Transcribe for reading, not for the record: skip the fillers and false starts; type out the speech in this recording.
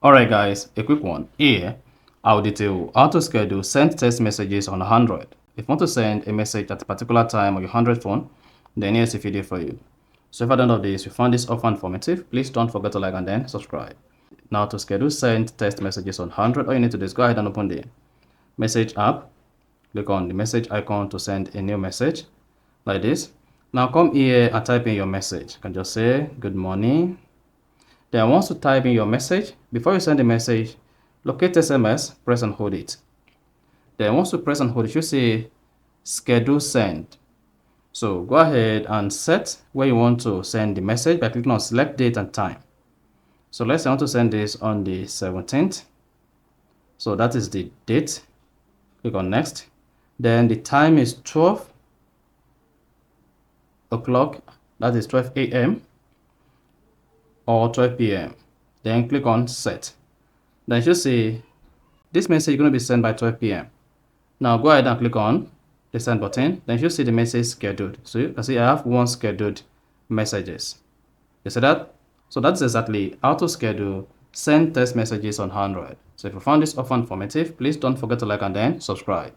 Alright guys, a quick one. Here, I'll detail how to schedule send text messages on Android. If you want to send a message at a particular time on your Android phone, then here's a video for you. So if at the end of this, you found this offer informative, please don't forget to like and then subscribe. Now to schedule send text messages on Android, all you need to do is go ahead and open the message app. Click on the message icon to send a new message like this. Now come here and type in your message. You can just say good morning. Then once you type in your message, before you send the message, locate SMS, press and hold it. Then once you press and hold it, you see schedule send. So go ahead and set where you want to send the message by clicking on select date and time. So let's say I want to send this on the 17th. So that is the date. Click on next. Then the time is 12 o'clock, that is 12 a.m. or 12 p.m. Then click on set. Then you should see this message is going to be sent by 12 p.m. Now go ahead and click on the send button. Then you should see the message scheduled. So you can see I have one scheduled messages. You see that? So that's exactly how to schedule send text messages on Android. So if you found this offer informative, please don't forget to like and then subscribe.